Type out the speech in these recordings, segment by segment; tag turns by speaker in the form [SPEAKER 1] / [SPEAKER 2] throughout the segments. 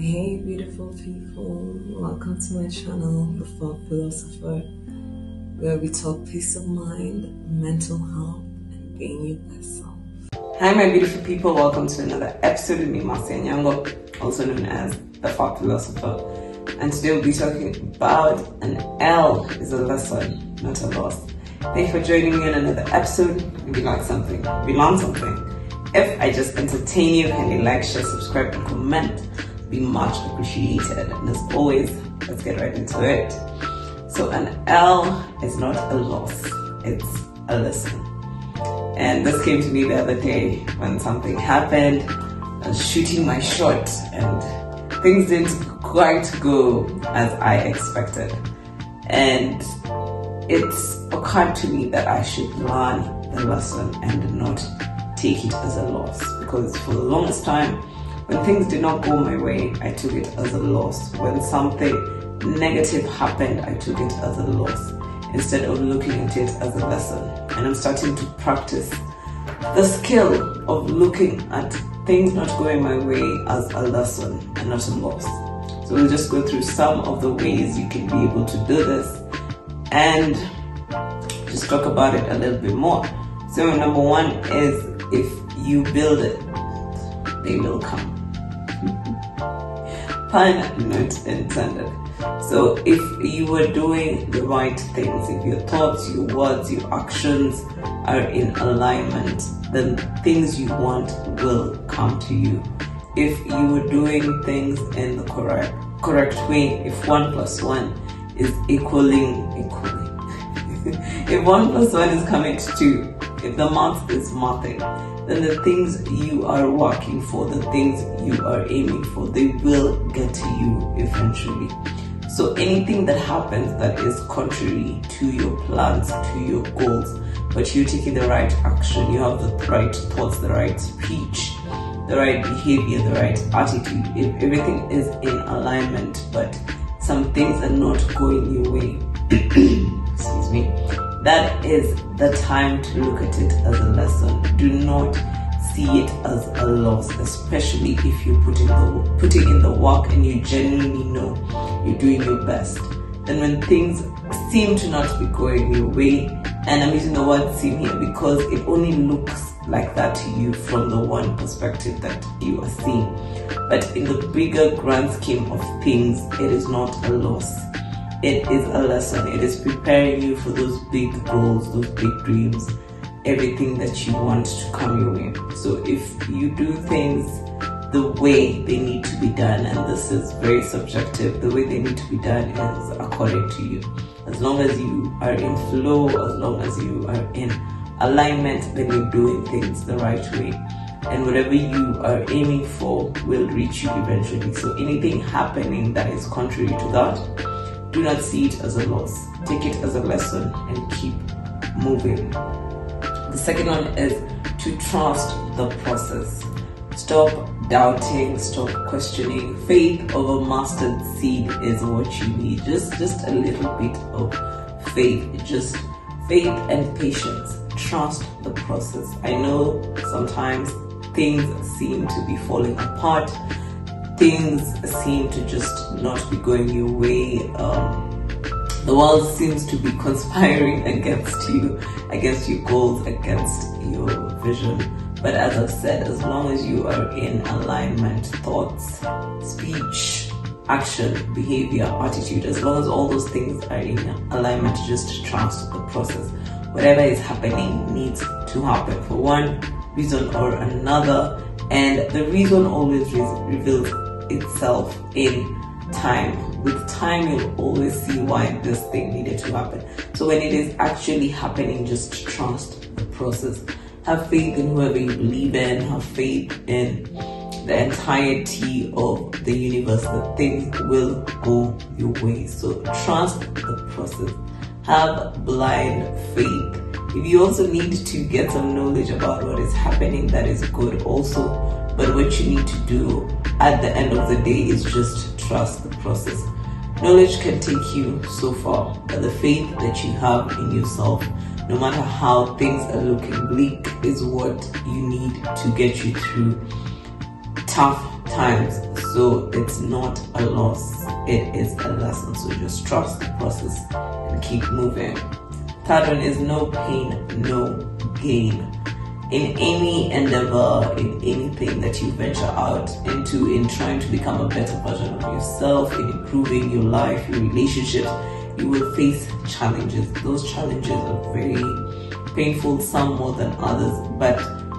[SPEAKER 1] Hey beautiful people, welcome to my channel, The Thought Philosopher, where we talk peace of mind, mental health, and being your best self. Hi my beautiful people, welcome to another episode with me, Marcia Nyango, also known as The Thought Philosopher. And today we'll be talking about an L is a lesson, not a loss. Thank you for joining me on another episode. If you like something, if you learn something, if I just entertain you, kindly like, share, subscribe, and comment. Be much appreciated. And as always, let's get right into it. So an L is not a loss, it's a lesson. And this came to me the other day when something happened. I was shooting my shot and things didn't quite go as I expected. And it's occurred to me that I should learn the lesson and not take it as a loss. Because for the longest time, when things did not go my way, I took it as a loss. When something negative happened, I took it as a loss instead of looking at it as a lesson. And I'm starting to practice the skill of looking at things not going my way as a lesson and not a loss. So we'll just go through some of the ways you can be able to do this and just talk about it a little bit more. So number one is, if you build it, they will come. Pun not intended. So if you were doing the right things, if your thoughts, your words, your actions are in alignment, then things you want will come to you. If you were doing things in the correct way, if 1 + 1 is equaling, if 1 + 1 is coming to 2, if the math is mathing, then the things you are working for, the things you are aiming for, they will get to you eventually. So anything that happens that is contrary to your plans, to your goals, but you're taking the right action, you have the right thoughts, the right speech, the right behavior, the right attitude, if everything is in alignment, but some things are not going your way, excuse me, that is the time to look at it as a lesson. Do not see it as a loss, especially if you're putting in the work and you genuinely know you're doing your best. Then when things seem to not be going your way, and I'm using the word seem here because it only looks like that to you from the one perspective that you are seeing. But in the bigger grand scheme of things, it is not a loss. It is a lesson. It is preparing you for those big goals, those big dreams, everything that you want to come your way. So if you do things the way they need to be done, and this is very subjective, the way they need to be done is according to you. As long as you are in flow, as long as you are in alignment, then you're doing things the right way. And whatever you are aiming for will reach you eventually. So anything happening that is contrary to that, do not see it as a loss. Take it as a lesson and keep moving. The second one is to trust the process. Stop doubting, stop questioning. Faith over mustard seed is what you need. Just a little bit of faith. Just faith and patience. Trust the process. I know sometimes things seem to be falling apart. Things seem to just not be going your way. The world seems to be conspiring against you, against your goals, against your vision. But as I've said, as long as you are in alignment, thoughts, speech, action, behavior, attitude, as long as all those things are in alignment, just trust the process. Whatever is happening needs to happen for one reason or another, and the reason always reveals itself in time. With time, you'll always see why this thing needed to happen. So when it is actually happening, just trust the process. Have faith in whoever you believe in. Have faith in the entirety of the universe, that things will go your way. So trust the process. Have blind faith. If you also need to get some knowledge about what is happening, that is good also. But what you need to do at the end of the day is just trust the process. Knowledge can take you so far, but the faith that you have in yourself, no matter how things are looking bleak, is what you need to get you through tough times. So it's not a loss, it is a lesson. So just trust the process and keep moving. Third one is no pain, no gain. In any endeavor, in anything that you venture out into, in trying to become a better version of yourself, in improving your life, your relationships, you will face challenges. Those challenges are very painful, some more than others, but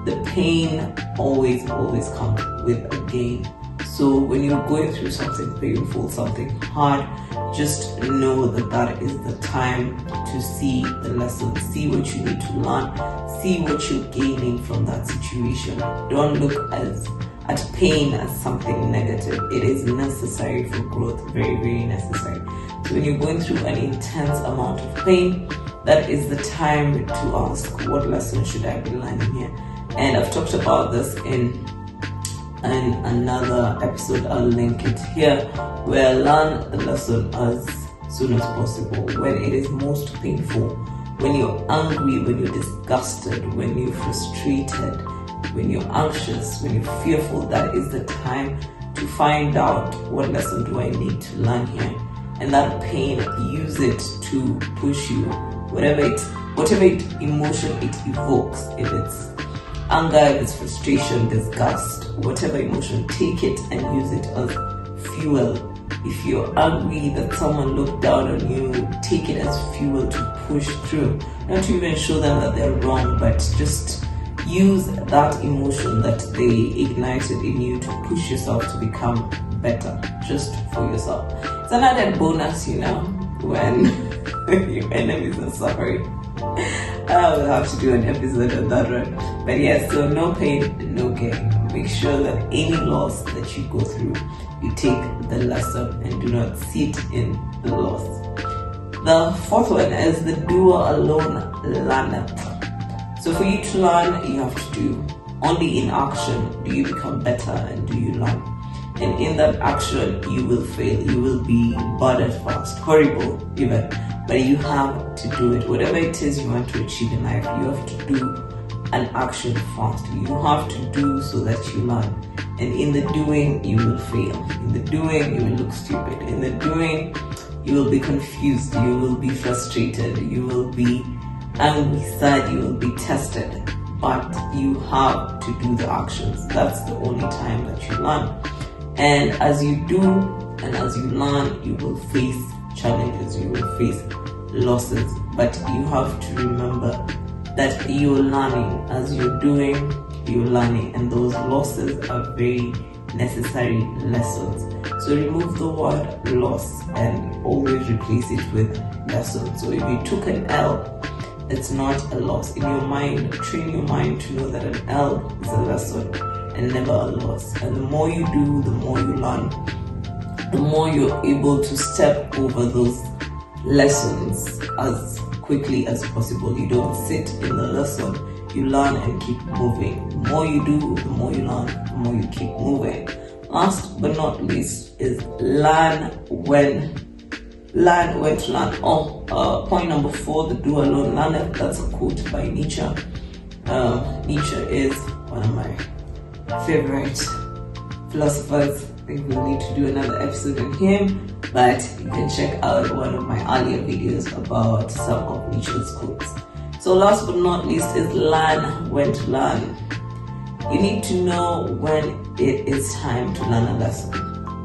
[SPEAKER 1] the pain always comes with a gain. So when you're going through something painful, something hard, just know that that is the time to see the lesson, see what you need to learn, see what you're gaining from that situation. Don't look at pain as something negative. It is necessary for growth, very necessary. So when you're going through an intense amount of pain, that is the time to ask, what lesson should I be learning here? And I've talked about this in another episode. I'll link it here, where I learn the lesson as soon as possible, when it is most painful, when you're angry, when you're disgusted, when you're frustrated, when you're anxious, when you're fearful. That is the time to find out, what lesson do I need to learn here? And that pain, use it to push you, whatever emotion it evokes. If it's anger, if it's frustration, disgust, whatever emotion, take it and use it as fuel. If you're angry that someone looked down on you, take it as fuel to push through. Not to even show them that they're wrong, but just use that emotion that they ignited in you to push yourself to become better, just for yourself. It's an added bonus, when your enemies are suffering. I will have to do an episode on that one. But yes, so no pain, no gain. Make sure that any loss that you go through, you take the lesson and do not sit in the loss. The fourth one is the doer alone learneth. So for you to learn, you have to do. Only in action do you become better and do you learn. And in that action, you will fail. You will be bad at first, horrible even. But you have to do it. Whatever it is you want to achieve in life, you have to do an action first. You have to do so that you learn. And in the doing, you will fail. In the doing, you will look stupid. In the doing, you will be confused. You will be frustrated. You will be angry, sad. You will be tested. But you have to do the actions. That's the only time that you learn. And as you do and as you learn, you will face challenges, you will face losses, but you have to remember that you're learning. As you're doing, you're learning, and those losses are very necessary lessons. So remove the word loss and always replace it with lesson. So if you took an L, it's not a loss. In your mind, train your mind to know that an L is a lesson and never a loss. And the more you do, the more you learn, the more you're able to step over those lessons as quickly as possible. You don't sit in the lesson, you learn and keep moving. The more you do, the more you learn, the more you keep moving. Last but not least is learn when to learn. Point number 4, the doer alone learneth. That's a quote by Nietzsche. Nietzsche is one of my favorite philosophers. I think we'll need to do another episode on him, but you can check out one of my earlier videos about some of Nietzsche's quotes. So last but not least is learn when to learn. You need to know when it is time to learn a lesson,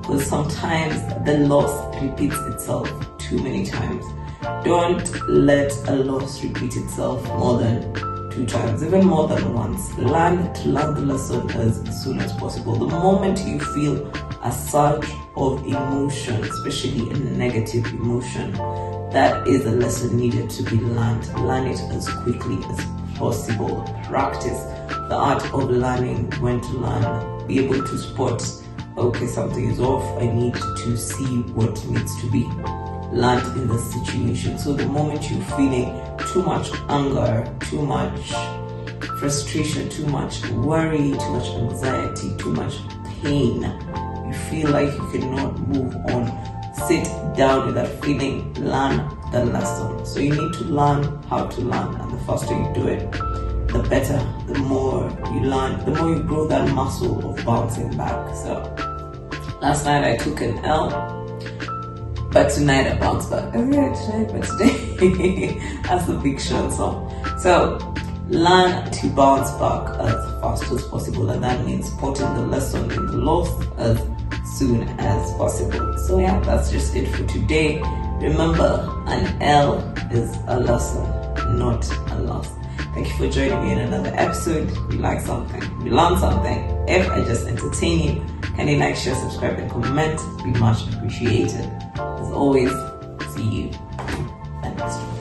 [SPEAKER 1] because sometimes the loss repeats itself too many times. Don't let a loss repeat itself more than 2 times, even more than once. Learn to learn the lesson as soon as possible. The moment you feel a surge of emotion, especially a negative emotion, that is a lesson needed to be learned. Learn it as quickly as possible. Practice the art of learning when to learn. Be able to spot, okay, something is off. I need to see what needs to be learned in the situation. So the moment you're feeling too much anger, too much frustration, too much worry, too much anxiety, too much pain, you feel like you cannot move on, sit down with that feeling, learn the lesson. So you need to learn how to learn, and the faster you do it, the better. The more you learn, the more you grow that muscle of bouncing back. So Last night I took an L, but tonight I bounce back. Tonight, but today. That's the big short song. So learn to bounce back as fast as possible, and that means putting the lesson in the loss as soon as possible. So yeah, that's just it for today. Remember, an L is a lesson, not a loss. Thank you for joining me in another episode. If you like something, if you learned something, if I just entertain you, can you like, share, subscribe, and comment? Be much appreciated. As always, see you in the next one.